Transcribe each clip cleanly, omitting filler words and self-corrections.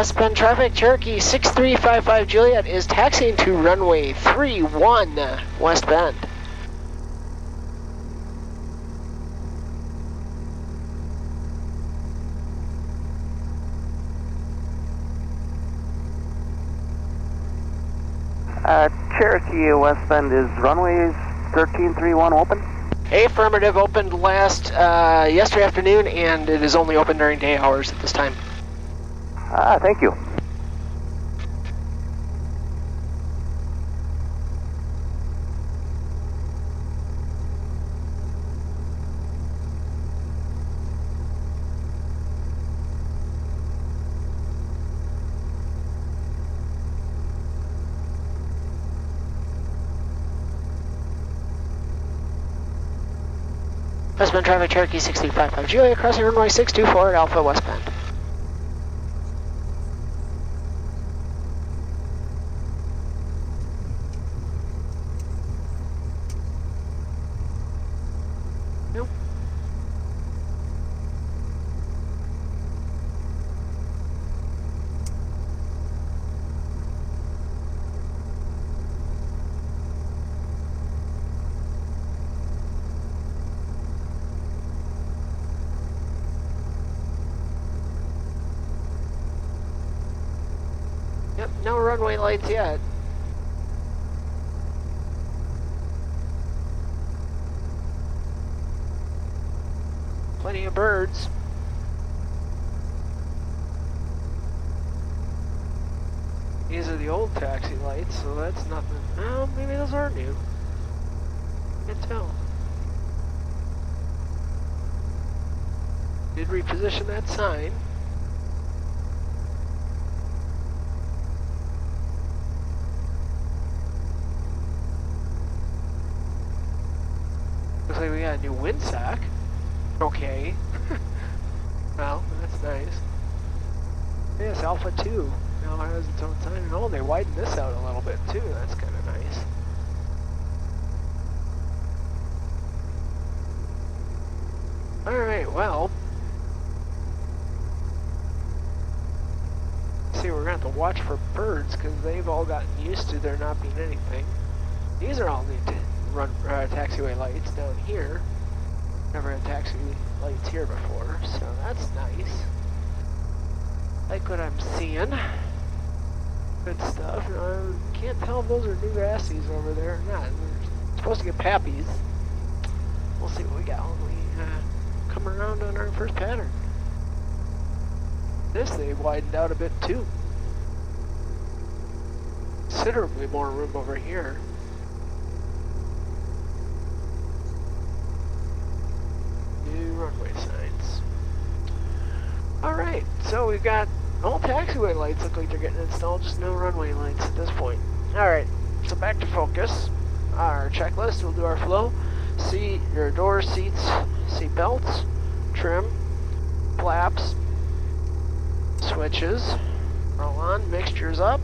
West Bend traffic, Cherokee 6355 Juliet is taxiing to runway 31 West Bend. Cherokee West Bend, is runway 1331 open? Affirmative, opened yesterday afternoon, and it is only open during day hours at this time. Thank you. West Bend traffic, Cherokee 6355 Juliet, crossing runway 624 at Alpha West Bend. Nope. Yep, no runway lights yet. Plenty of birds. These are the old taxi lights, so that's nothing. Oh, maybe those are new. Can't tell. Did reposition that sign. Looks like we got a new windsock. Okay. Well, that's nice. Yes, Alpha 2 now has its own sign. And oh, they widened this out a little bit too. That's kind of nice. Alright, well. See, we're going to have to watch for birds because they've all gotten used to there not being anything. These are all new taxiway lights down here. Never had taxi lights here before, so that's nice. Like what I'm seeing. Good stuff. I can't tell if those are new Assies over there or not. We're supposed to get Pappies. We'll see what we got when we come around on our first pattern. This they've widened out a bit too. Considerably more room over here. New runway signs. Alright, so we've got all taxiway lights look like they're getting installed, just no runway lights at this point. Alright, so back to focus. Our checklist, we'll do our flow. Seat, your doors, seats, seat belts, trim, flaps, switches, roll on, mixtures up,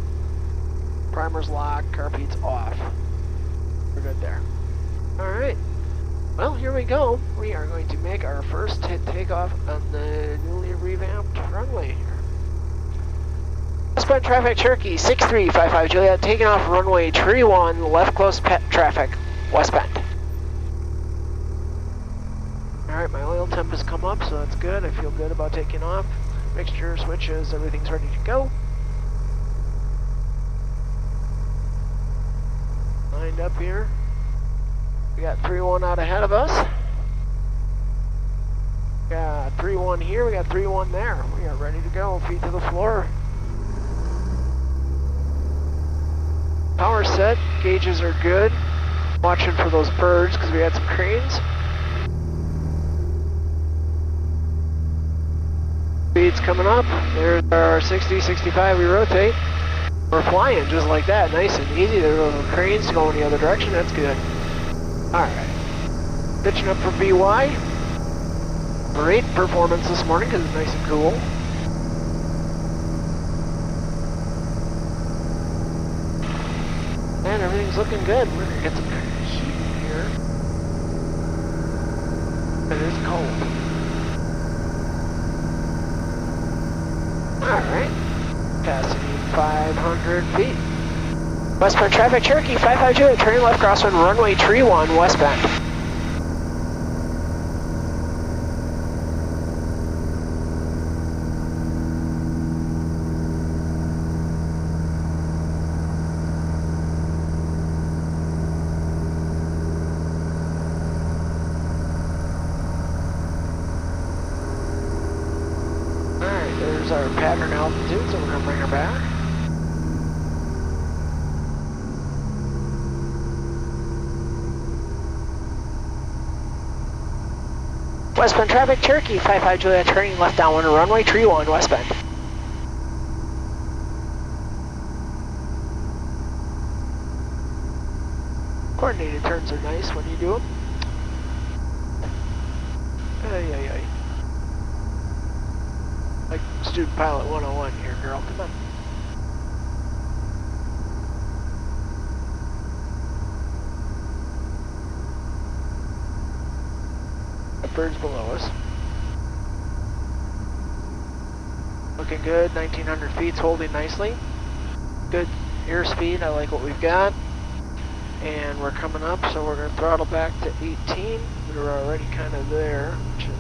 primers locked, carpeets off. We're good there. Alright, well here we go. We are going to make our first takeoff on the newly revamped runway here. West Bend traffic, Cherokee 6355 Juliet, taking off runway 31, left close traffic, West Bend. Alright, my oil temp has come up, so that's good. I feel good about taking off. Mixture, switches, everything's ready to go. Lined up here. We got 3-1 out ahead of us. We got 3-1 here, we got 3-1 there. We are ready to go, feet to the floor. Power set, gauges are good. Watching for those birds because we had some cranes. Speed's coming up. There's our 60, 65, we rotate. We're flying just like that, nice and easy. There's little cranes going the other direction, that's good. Alright. Pitching up for BY. Great performance this morning because it's nice and cool. And everything's looking good. We're gonna get some heat in here. It is cold. Alright. 100 feet. West Bend traffic, Cherokee 550, turning left crosswind, runway tree 1, West Bend. Alright, there's our pattern altitude, so we're going to bring her back. West Bend traffic, Cherokee 55 Juliet, turning left downwind, runway tree 1, West Bend. Coordinated turns are nice when you do them. Ay, ay, ay. Like student pilot 101 here, girl, come on. Birds below us. Looking good, 1900 feet's holding nicely. Good airspeed, I like what we've got. And we're coming up, so we're going to throttle back to 18. We were already kind of there, which is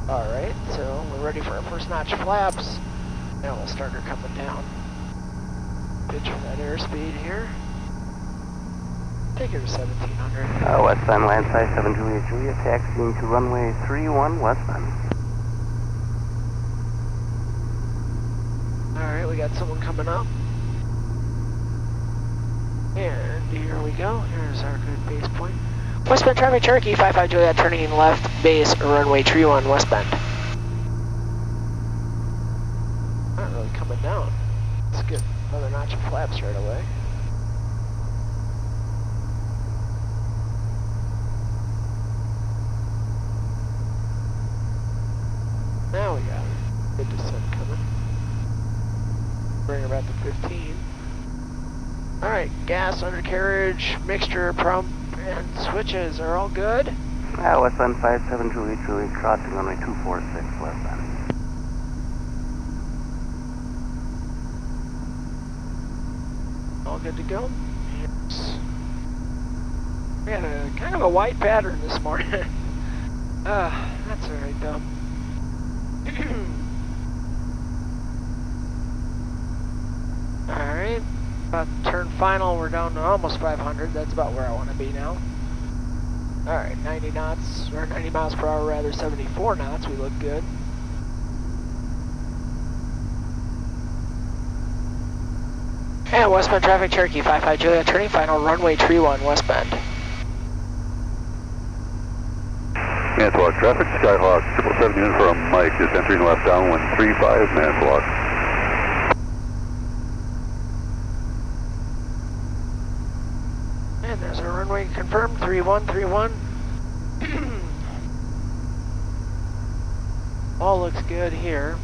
alright. So we're ready for our first notch flaps. Now we'll start her coming down. Pitch for that airspeed here. Take her to 1700. West Bend, landside 7 Juliet, taxiing to runway 31, West Bend. Alright, we got someone coming up. And here we go. Here's our good base point. West Bend traffic, Cherokee 55 Juliet, turning left base, runway tree 1, West Bend. Not really coming down. Let's get another notch of flaps right away. Now we got it. Good descent coming. Bring her back to 15. Alright, gas, undercarriage, mixture, pump, and switches are all good. West Bend 57 Juliet, crossing runway 246, West Bend. All good to go. Yes. We had a kind of a wide pattern this morning. That's alright though. Alright, about to turn final, we're down to almost 500, that's about where I want to be now. Alright, 90 knots, or 90 miles per hour rather, 74 knots, we look good. And West Bend traffic, Cherokee 55 Juliet, turning final, runway tree 1, West Bend. Manitowoc traffic, Skyhawk 777 unit from Mike is entering left downwind 35 Manitowoc. And there's our runway confirmed, 3131. All looks good here.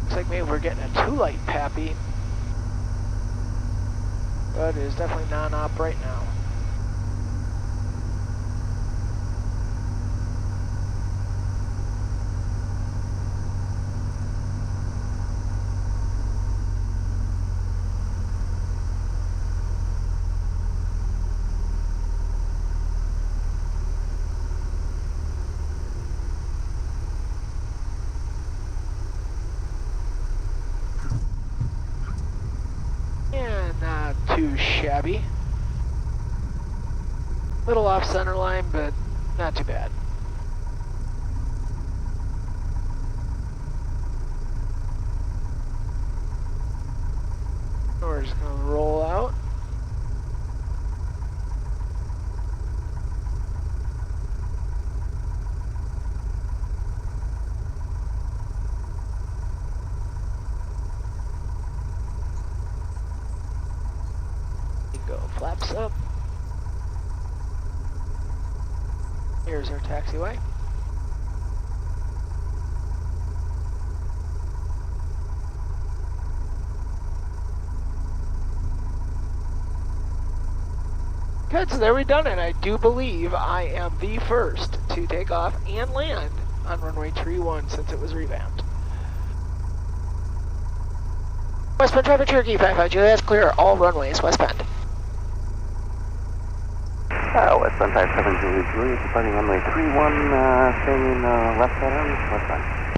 Looks like maybe we're getting a too light pappy. But it is definitely non-op right now. Not too shabby. Little off center line, but not too bad. We're just gonna roll out. Go flaps up. Here's our taxiway. Good, so there we done it. I do believe I am the first to take off and land on runway tree 1 since it was revamped. West Bend traffic, Cherokee 55 Juliet, clear all runways, West Bend. West Bend 57 Juliet, departing runway 31, staying left side arms, West Bend.